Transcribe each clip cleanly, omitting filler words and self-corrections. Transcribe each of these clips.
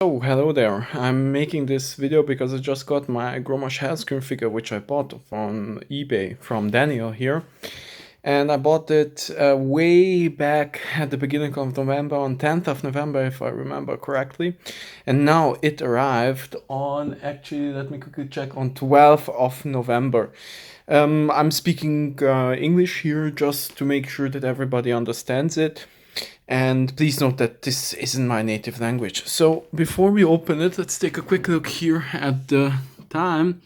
Oh, hello there. I'm making this video because I just got my Grommash Hellscream figure, which I bought on eBay from Daniel here. And I bought it way back at the beginning of November, on 10th of November, if I remember correctly. And now it arrived on, actually, let me quickly check, on 12th of November. I'm speaking English here just to make sure that everybody understands it. And please note that this isn't my native language. So before we open it, let's take a quick look here at the time.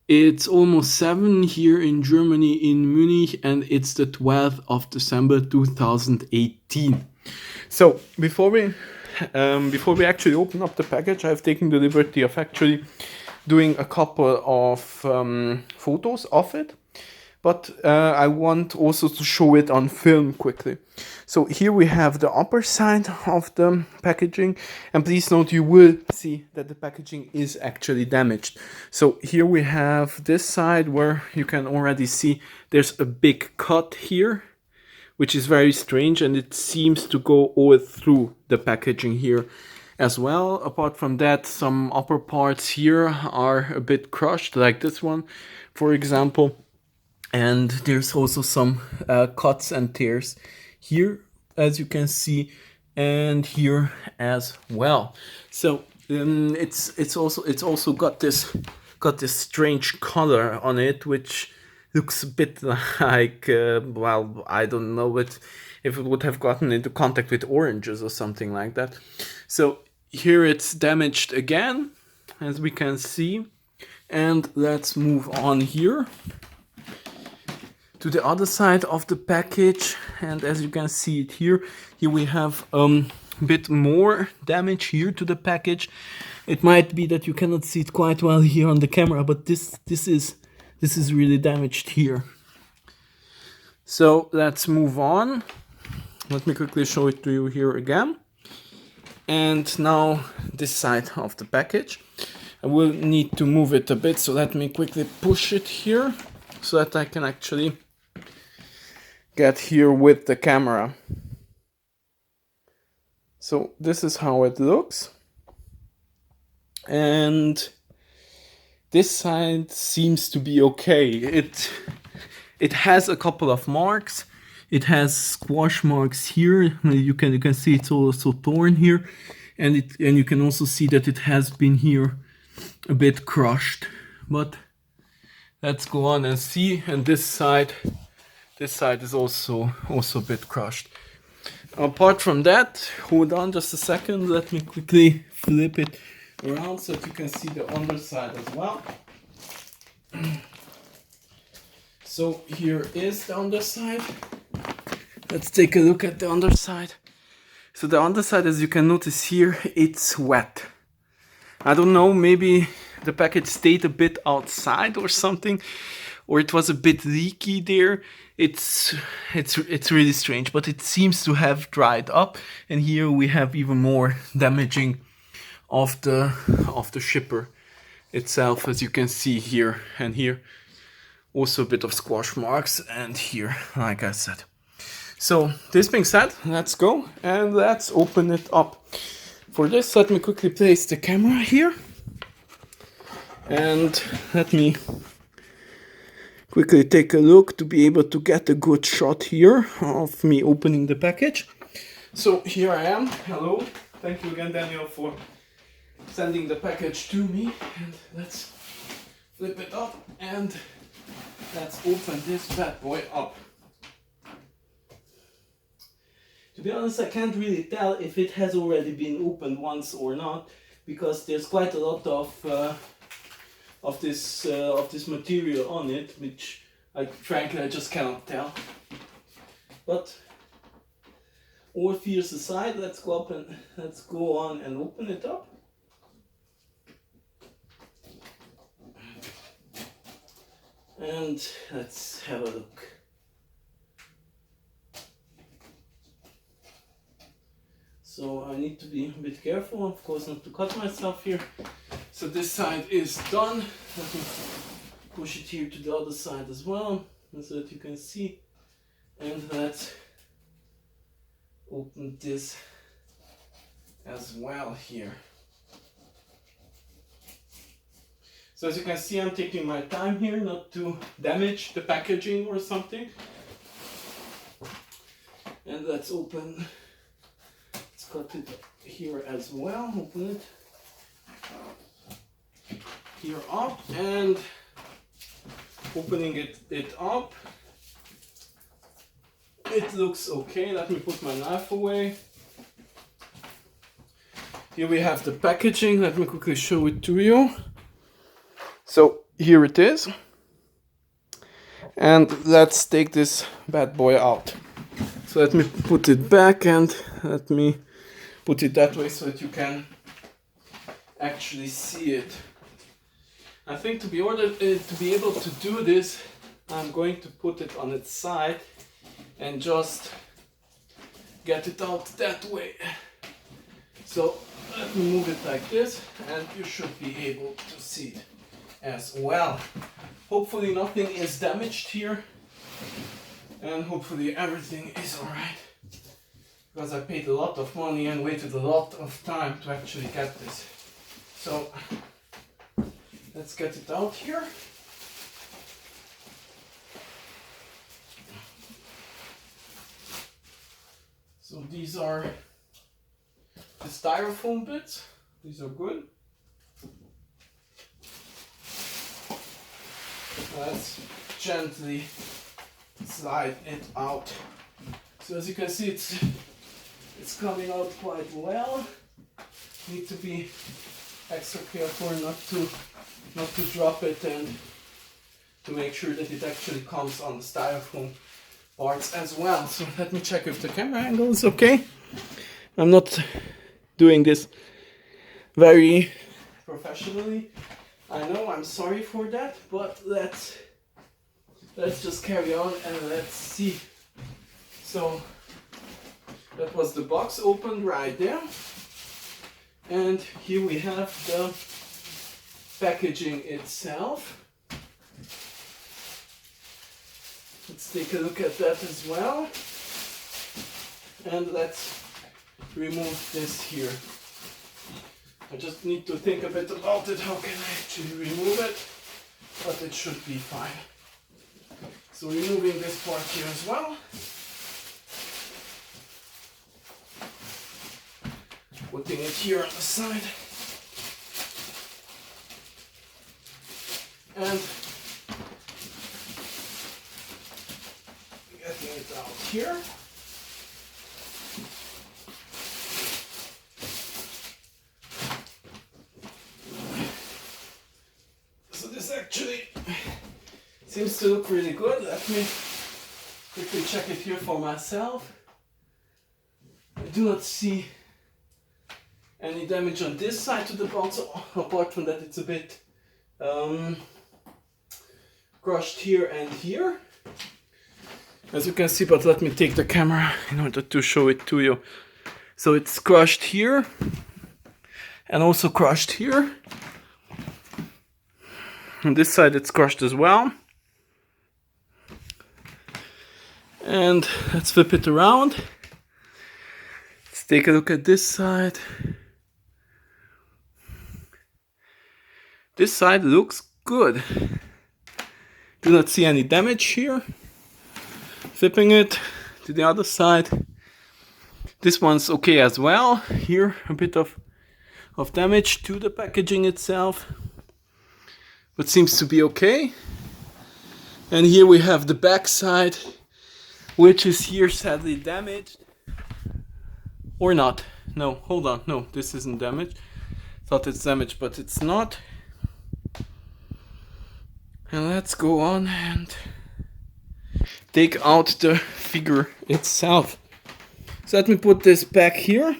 It's almost 7 here in Germany, in Munich, and it's the 12th of December 2018. So before we actually open up the package, I've taken the liberty of actually doing a couple of photos of it. But I want also to show it on film quickly. So here we have the upper side of the packaging, and please note you will see that the packaging is actually damaged. So here we have this side where you can already see there's a big cut here, which is very strange, and it seems to go all through the packaging here as well. Apart from that, some upper parts here are a bit crushed, like this one, for example. And there's also some cuts and tears here, as you can see, and here as well. So it's also got this strange color on it, which looks a bit like well, I don't know if it would have gotten into contact with oranges or something like that. So here it's damaged again, as we can see. And let's move on here to the other side of the package, and as you can see it here we have a bit more damage here to the package. It might be that you cannot see it quite well here on the camera, but this is really damaged here. So let's move on. Let me quickly show it to you here again. And now this side of the package. I will need to move it a bit, so let me quickly push it here so that I can actually get here with the camera. So this is how it looks, and this side seems to be okay. It has a couple of marks. It has squash marks here. You can see it's also torn here, and you can also see that it has been here a bit crushed. But let's go on and see. And this side is also a bit crushed. Apart from that, hold on just a second, let me quickly flip it around so that you can see the underside as well. So here is the underside. Let's take a look at the underside. So the underside, as you can notice here, it's wet. I don't know, maybe the package stayed a bit outside or something, or it was a bit leaky there. It's really strange, but it seems to have dried up. And here we have even more damaging of the shipper itself, as you can see here and here. Also a bit of squash marks, and here, like I said. So this being said, let's go and let's open it up. For this, let me quickly place the camera here, and let me quickly take a look to be able to get a good shot here of me opening the package. So here I am. Hello. Thank you again, Daniel, for sending the package to me. And let's flip it up and let's open this bad boy up. To be honest, I can't really tell if it has already been opened once or not, because there's quite a lot of this material on it, which frankly I just cannot tell. But all fears aside, let's go on and open it up. And let's have a look. So I need to be a bit careful, of course, not to cut myself here. So this side is done. Let me push it here to the other side as well, so that you can see. And let's open this as well here. So as you can see, I'm taking my time here not to damage the packaging or something. And let's open, let's cut it here as well, open it here up, and opening it up, it looks okay. Let me put my knife away. Here we have the packaging. Let me quickly show it to you. So here it is. And let's take this bad boy out. So let me put it back and let me put it that way so that you can actually see it. I think to be able to do this, I'm going to put it on its side and just get it out that way. So let me move it like this and you should be able to see it as well. Hopefully nothing is damaged here and hopefully everything is alright, because I paid a lot of money and waited a lot of time to actually get this. So let's get it out here. So these are the styrofoam bits. These are good. Let's gently slide it out. So as you can see, it's coming out quite well. Need to be extra careful not to drop it and to make sure that it actually comes on the styrofoam parts as well. So let me check if the camera angle is okay. I'm not doing this very professionally. I know, I'm sorry for that, but let's just carry on and let's see. So that was the box opened right there. And here we have the packaging itself. Let's take a look at that as well. And let's remove this here. I just need to think a bit about it. How can I actually remove it? But it should be fine. So removing this part here as well. Putting it here on the side. And getting it out here. So this actually seems to look really good. Let me quickly check it here for myself. I do not see any damage on this side to the box, apart from that it's a bit crushed here and here, as you can see, but let me take the camera in order to show it to you. So it's crushed here and also crushed here. On this side it's crushed as well. And let's flip it around. Let's take a look at this side. This side looks good. Do not see any damage here. Flipping it to the other side. This one's okay as well. Here a bit of damage to the packaging itself, but seems to be okay. And here we have the back side, which is here sadly damaged. Or not. No, hold on. No, this isn't damaged. Thought it's damaged, but it's not. And let's go on and take out the figure itself. So let me put this back here.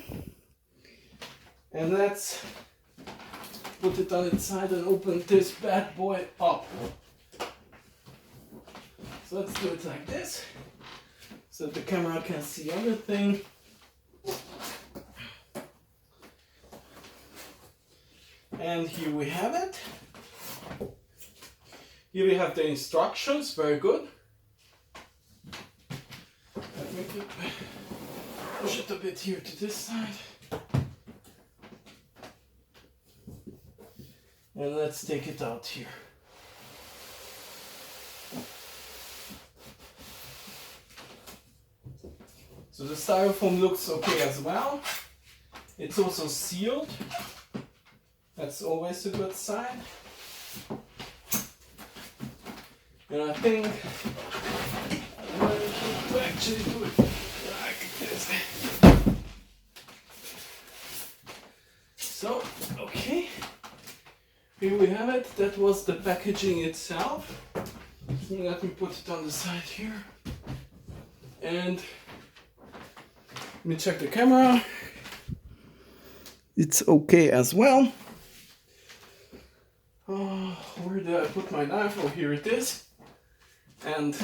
And let's put it on its side and open this bad boy up. So let's do it like this, so that the camera can see everything. And here we have it. Here we have the instructions, very good. Let me push it a bit here to this side. And let's take it out here. So the styrofoam looks okay as well. It's also sealed. That's always a good sign. And I think I'm going to actually do it like this. So, okay. Here we have it. That was the packaging itself. Let me put it on the side here. And let me check the camera. It's okay as well. Where did I put my knife? Oh, here it is. And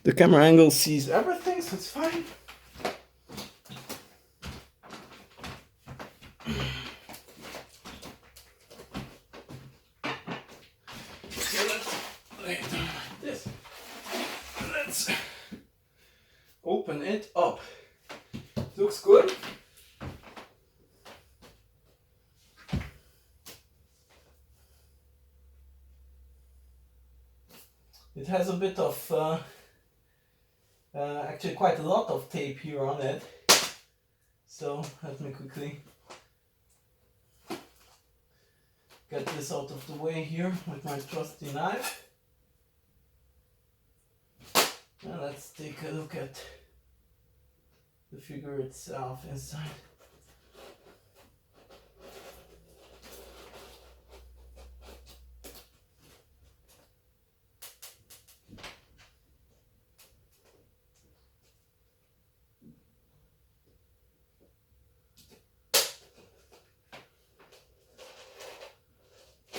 the camera angle sees everything, so it's fine. So let's lay it down like this. Let's open it up. Looks good. It has a bit of, actually quite a lot of tape here on it. So let me quickly get this out of the way here with my trusty knife. And let's take a look at the figure itself inside.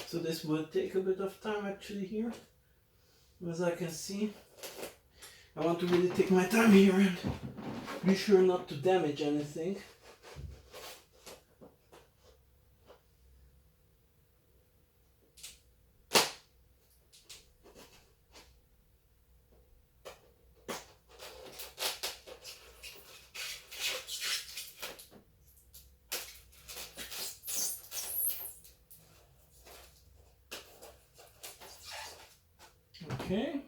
So this would take a bit of time actually here, as I can see. I want to really take my time here and be sure not to damage anything. Okay.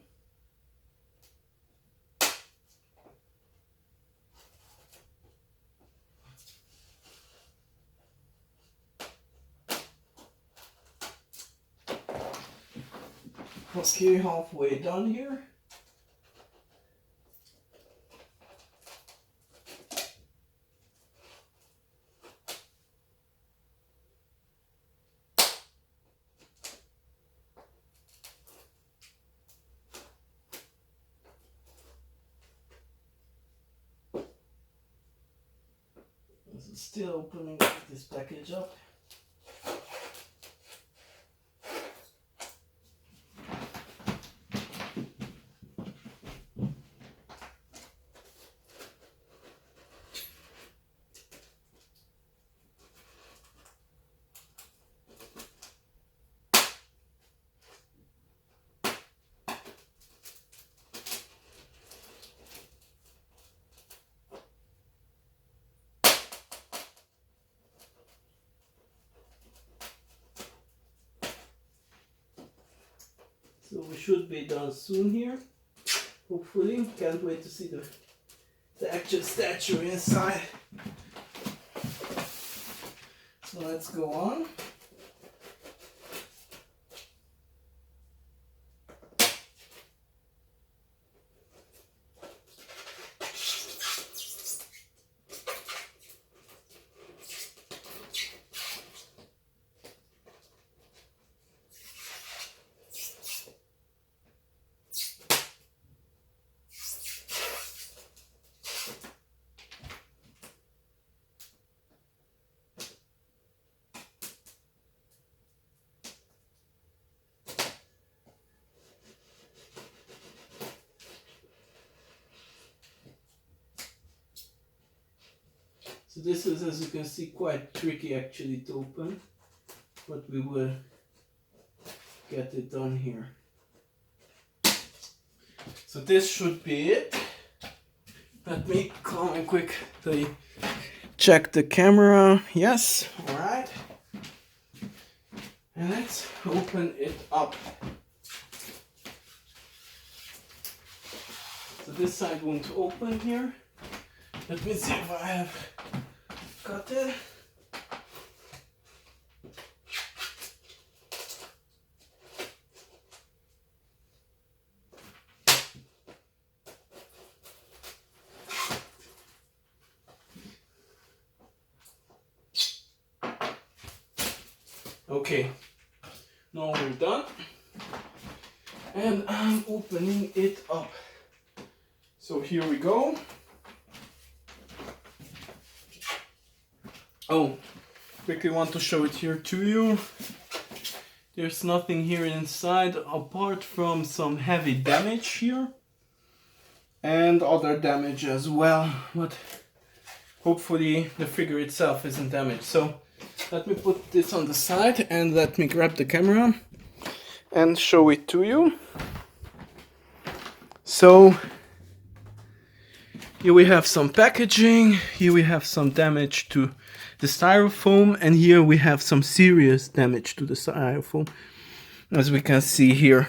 Okay, halfway done here. Still opening this package up. So we should be done soon here, hopefully. Can't wait to see the actual statue inside. So let's go on. So this is, as you can see, quite tricky actually to open, but we will get it done here. So this should be it. Let me come and quickly check the camera. Yes, alright. And let's open it up. So this side won't open here. Let me see if I have got it. Okay, now we're done. And I'm opening it up. So here we go. Oh, quickly want to show it here to you. There's nothing here inside apart from some heavy damage here. And other damage as well. But hopefully the figure itself isn't damaged. So let me put this on the side and let me grab the camera and show it to you. So here we have some packaging, here we have some damage to the styrofoam, and here we have some serious damage to the styrofoam, as we can see here.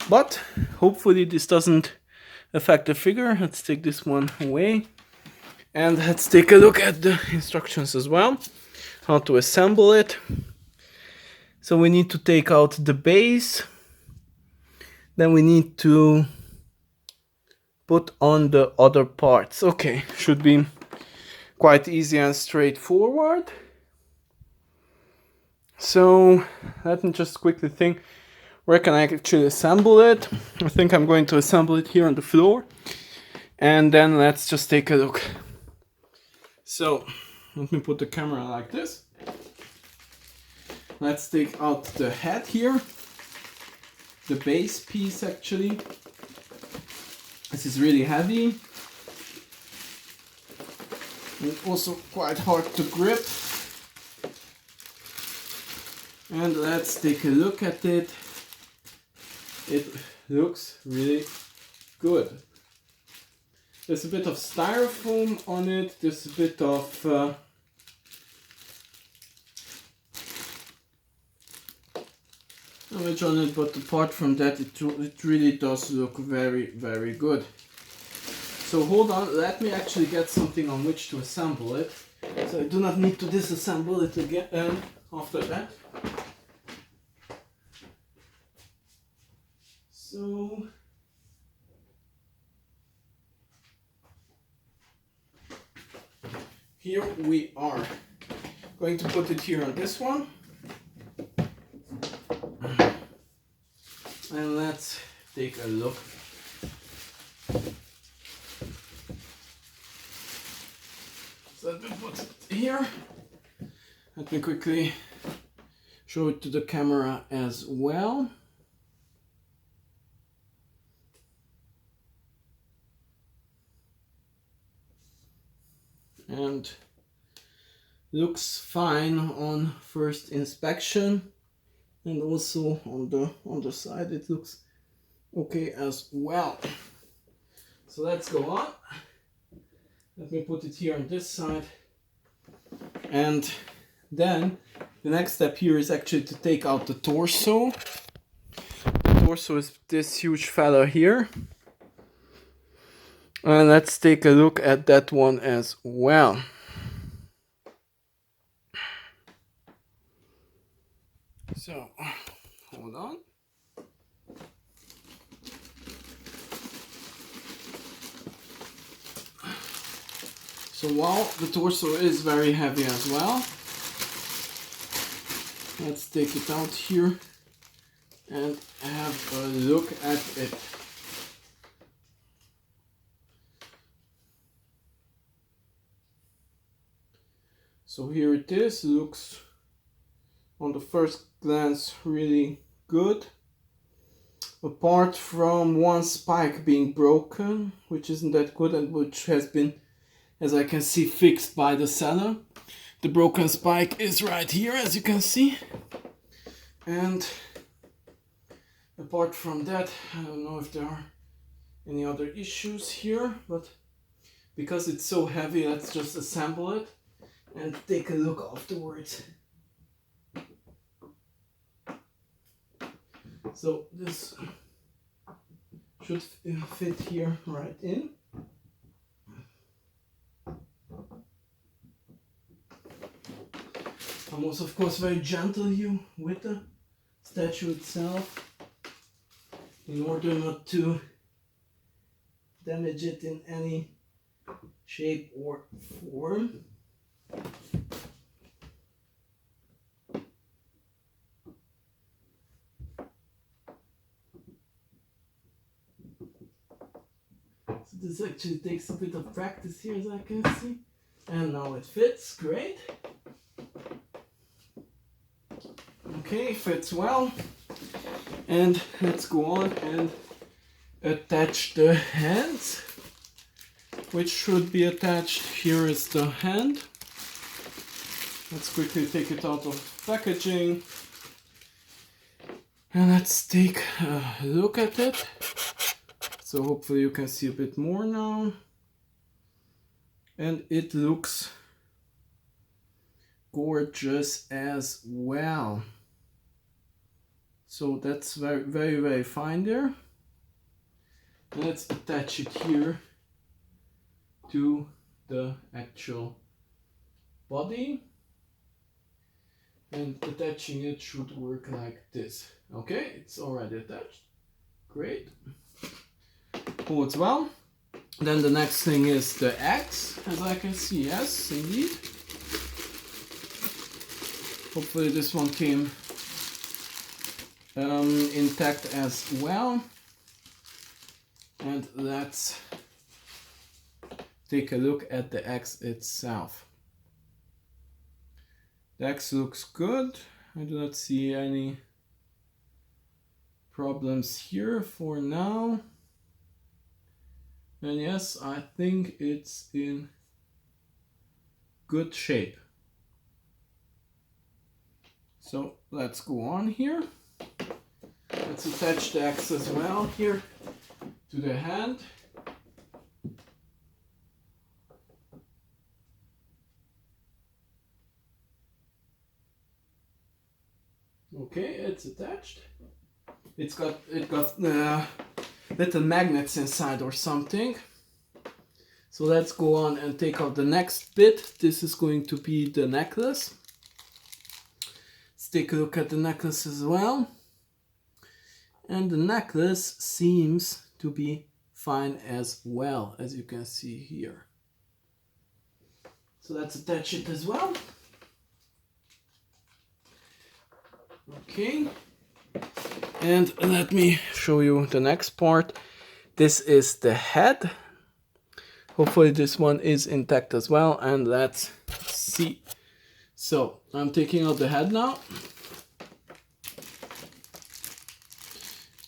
But hopefully this doesn't affect the figure. Let's take this one away. And let's take a look at the instructions as well, how to assemble it. So we need to take out the base, then we need to put on the other parts. Okay, should be quite easy and straightforward. So let me just quickly think, where can I actually assemble it? I think I'm going to assemble it here on the floor, and then let's just take a look. So, let me put the camera like this. Let's take out the head here. The base piece actually. This is really heavy. And also quite hard to grip. And let's take a look at it. It looks really good. There's a bit of styrofoam on it, there's a bit of damage on it, but apart from that it really does look very, very good. So hold on, let me actually get something on which to assemble it, so I do not need to disassemble it again after that. So here we are. Going to put it here on this one. And let's take a look. So let me put it here. Let me quickly show it to the camera as well. And looks fine on first inspection, and also on the underside it looks okay as well. So let's go on. Let me put it here on this side, and then the next step here is actually to take out the torso. The torso is this huge fella here. And let's take a look at that one as well. So, hold on. So while the torso is very heavy as well, let's take it out here and have a look at it. So here it is, looks on the first glance really good. Apart from one spike being broken, which isn't that good and which has been, as I can see, fixed by the seller. The broken spike is right here, as you can see. And apart from that, I don't know if there are any other issues here, but because it's so heavy, let's just assemble it and take a look afterwards. So this should fit here right in. I'm also of course very gentle here with the statue itself in order not to damage it in any shape or form. So this actually takes a bit of practice here, as I can see, and now it fits great. Okay, fits well, and let's go on and attach the hands, which should be attached. Here is the hand. Let's quickly take it out of packaging and let's take a look at it. So hopefully you can see a bit more now, and it looks gorgeous as well. So that's very fine there. Let's attach it here to the actual body, and attaching it should work like this. Okay, it's already attached. Great. Holds well. Then the next thing is the axe, as I can see. Yes, indeed. Hopefully this one came intact as well. And let's take a look at the axe itself. The axe looks good. I do not see any problems here for now. And yes, I think it's in good shape. So let's go on here. Let's attach the axe as well here to the hand. Okay, it's attached. It got little magnets inside or something. So let's go on and take out the next bit. This is going to be the necklace. Let's take a look at the necklace as well. And the necklace seems to be fine as well, as you can see here. So let's attach it as well. Okay. And let me show you the next part. This is the head. Hopefully this one is intact as well, and let's see. So I'm taking out the head now.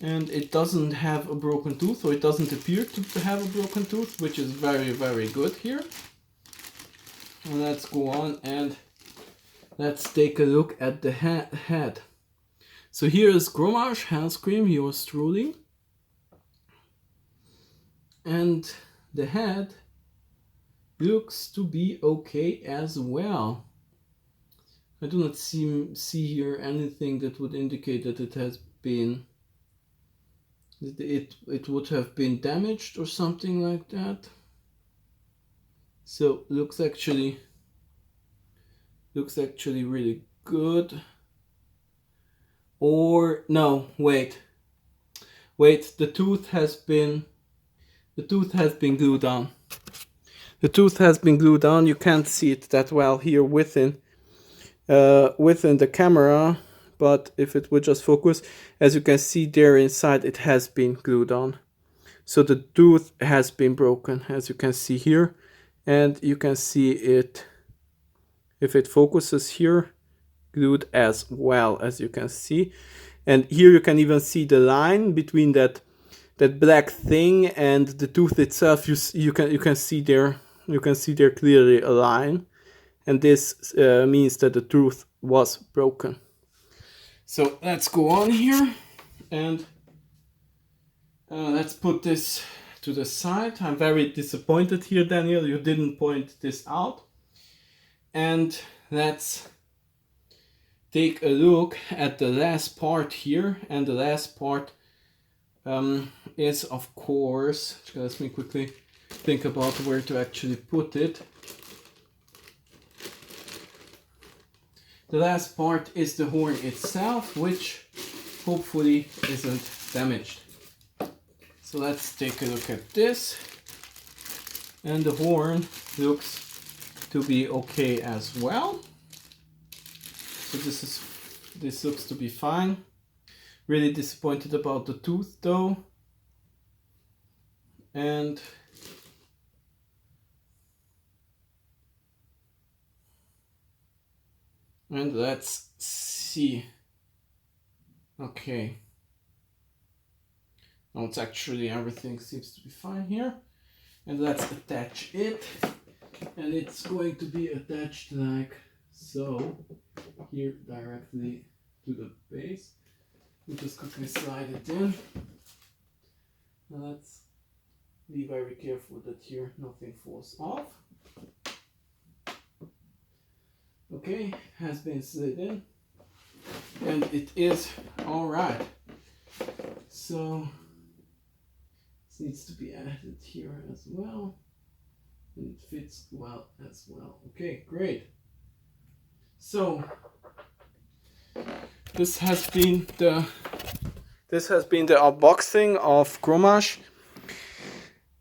And it doesn't have a broken tooth, or it doesn't appear to have a broken tooth, which is very good here. And let's go on and let's take a look at the head. So here is Grommash Hellscream, yours truly. And the head looks to be okay as well. I do not see here anything that would indicate that it has been, it would have been damaged or something like that. So looks actually really good. Or no, wait, the tooth has been glued on. The tooth has been glued on. You can't see it that well here within the camera, but if it would just focus, as you can see there inside, it has been glued on. So the tooth has been broken, as you can see here, and you can see it, if it focuses here, glued as well, as you can see. And here you can even see the line between that black thing and the tooth itself. You can see there clearly a line, and this means that the tooth was broken. So let's go on here and let's put this to the side. I'm very disappointed here, Daniel, you didn't point this out. And let's take a look at the last part here, and the last part is, of course, let me quickly think about where to actually put it. The last part is the horn itself, which hopefully isn't damaged. So let's take a look at this. And the horn looks to be okay as well. So this looks to be fine. Really disappointed about the tooth though. And let's see. Okay. Now it's actually, everything seems to be fine here. And let's attach it. And it's going to be attached like so, here directly to the base. We just quickly slide it in. Now let's be very careful that here nothing falls off. Okay, has been slid in, and it is all right. So this needs to be added here as well, and it fits well as well. Okay, great. So this has been the unboxing of Grommash.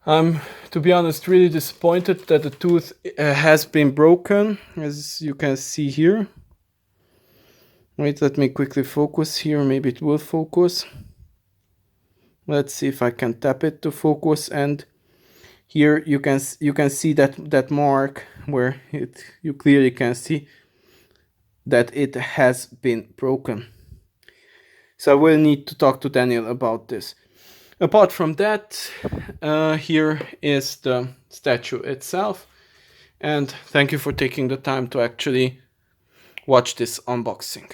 I'm, to be honest, really disappointed that the tooth has been broken, as you can see here. Wait, let me quickly focus here. Maybe it will focus. Let's see if I can tap it to focus. And here you can see that mark where you clearly can see that it has been broken. So I will need to talk to Daniel about this. Apart from that, here is the statue itself, and thank you for taking the time to actually watch this unboxing.